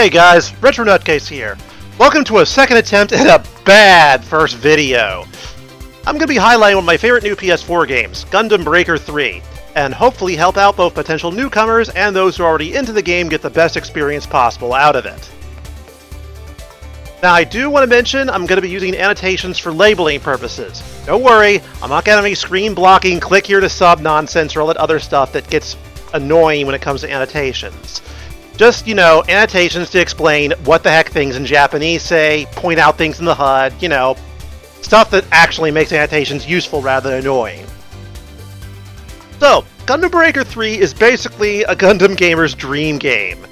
Hey guys, RetroNutcase here. Welcome to a second attempt at a bad first video. I'm going to be highlighting one of my favorite new PS4 games, Gundam Breaker 3, and hopefully help out both potential newcomers and those who are already into the game get the best experience possible out of it. Now I do want to mention I'm going to be using annotations for labeling purposes. Don't worry, I'm not going to have any screen blocking, click here to sub nonsense or all that other stuff that gets annoying when it comes to annotations. Just, annotations to explain what the heck things in Japanese say, point out things in the HUD, stuff that actually makes annotations useful rather than annoying. So, Gundam Breaker 3 is basically a Gundam gamer's dream game.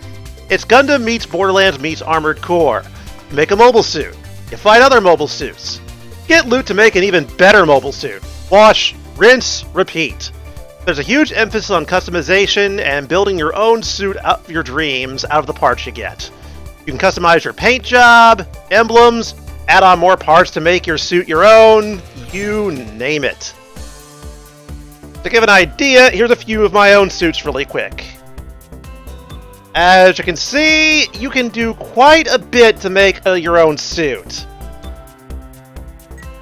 It's Gundam meets Borderlands meets Armored Core. You make a mobile suit. You fight other mobile suits. Get loot to make an even better mobile suit. Wash, rinse, repeat. There's a huge emphasis on customization and building your own suit of your dreams out of the parts you get. You can customize your paint job, emblems, add on more parts to make your suit your own, you name it. To give an idea, here's a few of my own suits really quick. As you can see, you can do quite a bit to make your own suit.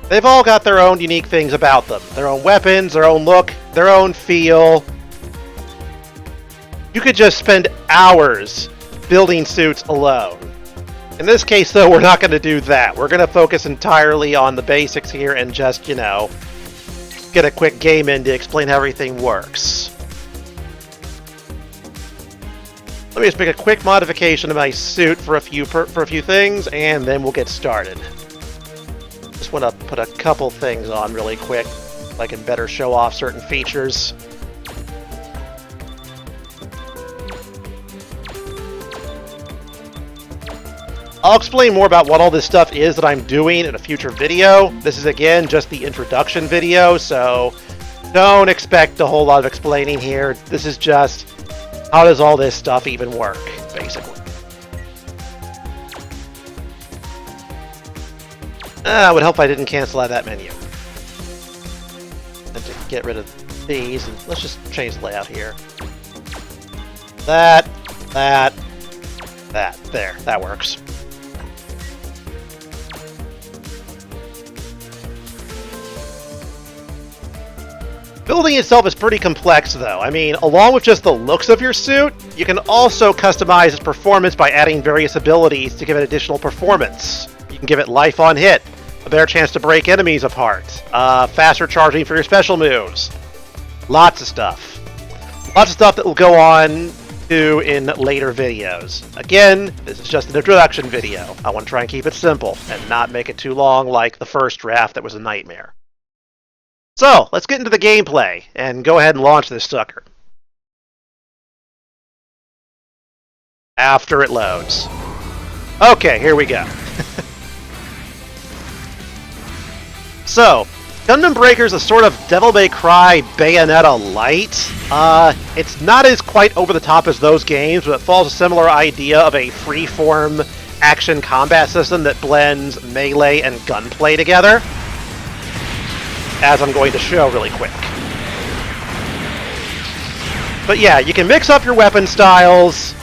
They've all got their own unique things about them. Their own weapons, their own look, their own feel. You could just spend hours building suits alone. In this case, though, we're not going to do that. We're going to focus entirely on the basics here and just, get a quick game in to explain how everything works. Let me just make a quick modification of my suit for a few things, and then we'll get started. Just want to put a couple things on really quick so I can better show off certain features. I'll explain more about what all this stuff is that I'm doing in a future video. This is, again, just the introduction video, so don't expect a whole lot of explaining here. This is just how does all this stuff even work, basically. It would help if I didn't cancel out that menu. And to get rid of these, and let's just change the layout here. That. There, that works. Building itself is pretty complex, though. I mean, along with just the looks of your suit, you can also customize its performance by adding various abilities to give it additional performance. You can give it life on hit, a better chance to break enemies apart, faster charging for your special moves. Lots of stuff. Lots of stuff that will go on to in later videos. Again, this is just an introduction video. I want to try and keep it simple and not make it too long like the first draft that was a nightmare. So, let's get into the gameplay and go ahead and launch this sucker. After it loads. Okay, here we go. So, Gundam Breaker is a sort of Devil May Cry Bayonetta light. It's not as quite over the top as those games, but it follows a similar idea of a free-form action combat system that blends melee and gunplay together, as I'm going to show really quick. But yeah, you can mix up your weapon styles,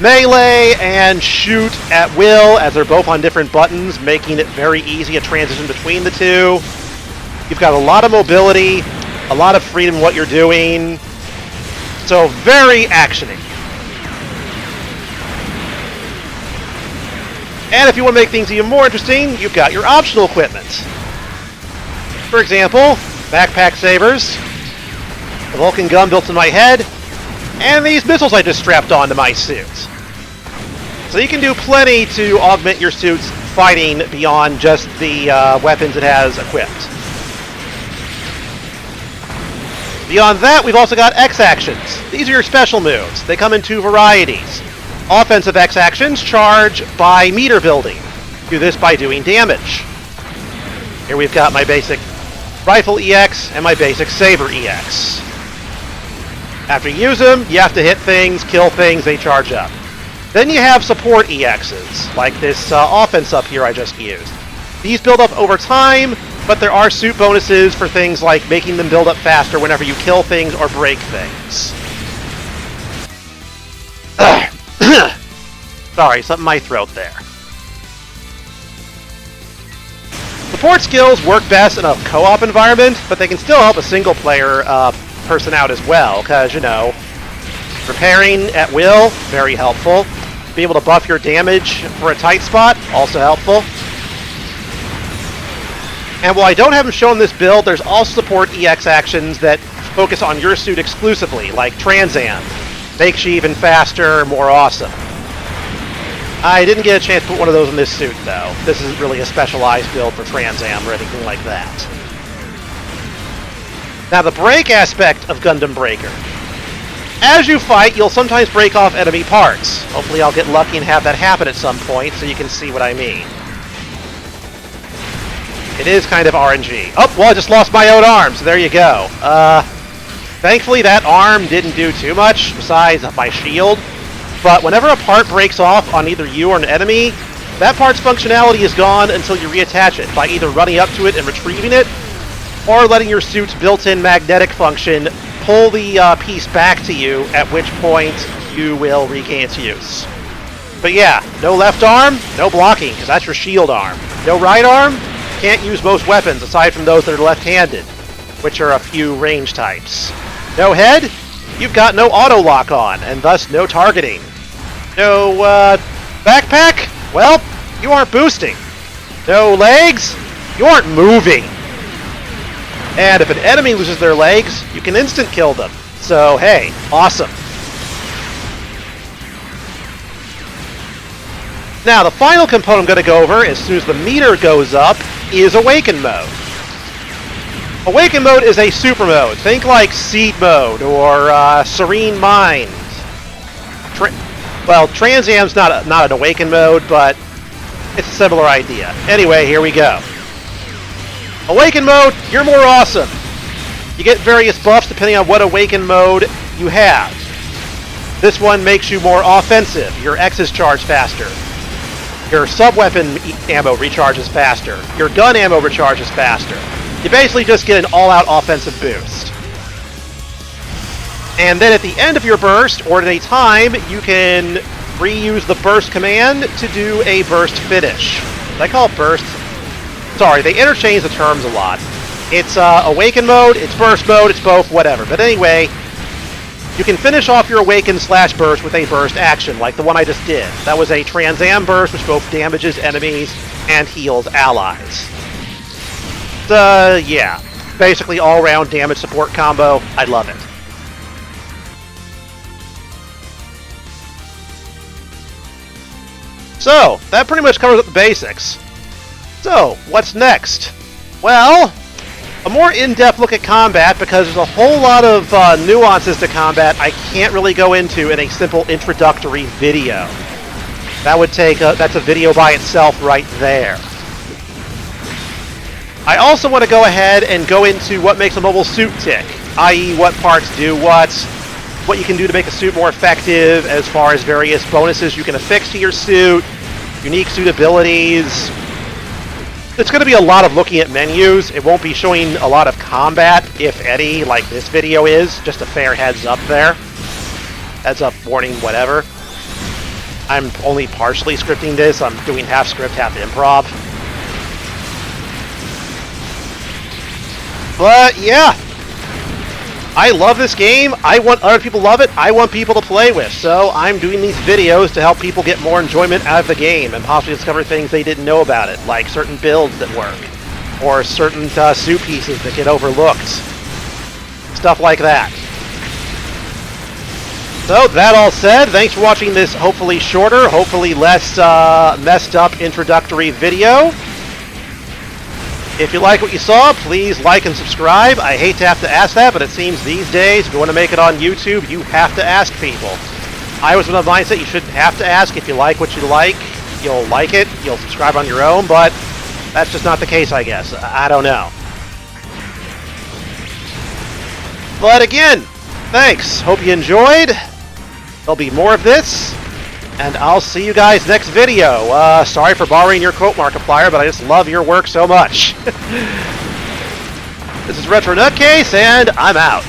melee and shoot at will, as they're both on different buttons, making it very easy to transition between the two. You've got a lot of mobility, a lot of freedom in what you're doing, so very actiony. And if you want to make things even more interesting, you've got your optional equipment. For example, backpack sabers, the Vulcan gun built in my head, and these missiles I just strapped onto my suit. So you can do plenty to augment your suit's fighting beyond just the weapons it has equipped. Beyond that, we've also got X-Actions. These are your special moves. They come in two varieties. Offensive X-Actions charge by meter building. Do this by doing damage. Here we've got my basic Rifle EX and my basic Saber EX. After you use them, you have to hit things, kill things, they charge up. Then you have support EXs, like this offense up here I just used. These build up over time, but there are suit bonuses for things like making them build up faster whenever you kill things or break things. Sorry, something in my throat there. Support skills work best in a co-op environment, but they can still help a single-player person out as well, because, you know, repairing at will, very helpful. Be able to buff your damage for a tight spot, also helpful. And while I don't have them shown in this build, there's also support EX actions that focus on your suit exclusively, like Trans Am. Makes you even faster, more awesome. I didn't get a chance to put one of those in this suit, though. This isn't really a specialized build for Trans Am or anything like that. Now, the break aspect of Gundam Breaker. As you fight, you'll sometimes break off enemy parts. Hopefully I'll get lucky and have that happen at some point, so you can see what I mean. It is kind of RNG. Oh, well, I just lost my own arm, so there you go. Thankfully, that arm didn't do too much, besides my shield. But whenever a part breaks off on either you or an enemy, that part's functionality is gone until you reattach it, by either running up to it and retrieving it, or letting your suit's built-in magnetic function pull the piece back to you, at which point you will regain its use. But yeah, no left arm, no blocking, because that's your shield arm. No right arm, can't use most weapons aside from those that are left-handed, which are a few range types. No head, you've got no auto-lock on, and thus no targeting. No backpack, well, you aren't boosting. No legs, you aren't moving. And if an enemy loses their legs, you can instant kill them. So, hey, awesome. Now, the final component I'm going to go over, as soon as the meter goes up, is Awaken Mode. Awaken Mode is a super mode. Think like Seed Mode or Serene Mind. Well, Trans Am's not an Awaken Mode, but it's a similar idea. Anyway, here we go. Awaken Mode, you're more awesome. You get various buffs depending on what Awaken Mode you have. This one makes you more offensive. Your X's charge faster. Your sub-weapon ammo recharges faster. Your gun ammo recharges faster. You basically just get an all-out offensive boost. And then at the end of your burst, or at any time, you can reuse the burst command to do a burst finish. Did I call it burst? Sorry, they interchange the terms a lot. It's Awaken Mode, it's Burst Mode, it's both, whatever. But anyway, you can finish off your Awaken/Burst with a burst action, like the one I just did. That was a Trans Am burst, which both damages enemies and heals allies. Yeah. Basically all-round damage support combo. I love it. So, that pretty much covers up the basics. So, what's next? Well, a more in-depth look at combat, because there's a whole lot of nuances to combat I can't really go into in a simple introductory video. That would take that's a video by itself right there. I also want to go ahead and go into what makes a mobile suit tick, i.e. what parts do what you can do to make a suit more effective, as far as various bonuses you can affix to your suit, unique suit abilities. It's going to be a lot of looking at menus. It won't be showing a lot of combat, if any, like this video is. Just a fair heads up there. Heads up, warning, whatever. I'm only partially scripting this. I'm doing half script, half improv. But yeah, I love this game. I want other people to love it. I want people to play with. So I'm doing these videos to help people get more enjoyment out of the game and possibly discover things they didn't know about it, like certain builds that work, or certain suit pieces that get overlooked. Stuff like that. So that all said, thanks for watching this hopefully shorter, hopefully less messed up introductory video. If you like what you saw, please like and subscribe. I hate to have to ask that, but it seems these days, if you want to make it on YouTube, you have to ask people. I was in the mindset you shouldn't have to ask. If you like what you like, you'll like it, you'll subscribe on your own, but that's just not the case, I guess. I don't know. But again, thanks. Hope you enjoyed. There'll be more of this. And I'll see you guys next video. Sorry for borrowing your quote Markiplier, but I just love your work so much. This is RetroNutcase, and I'm out.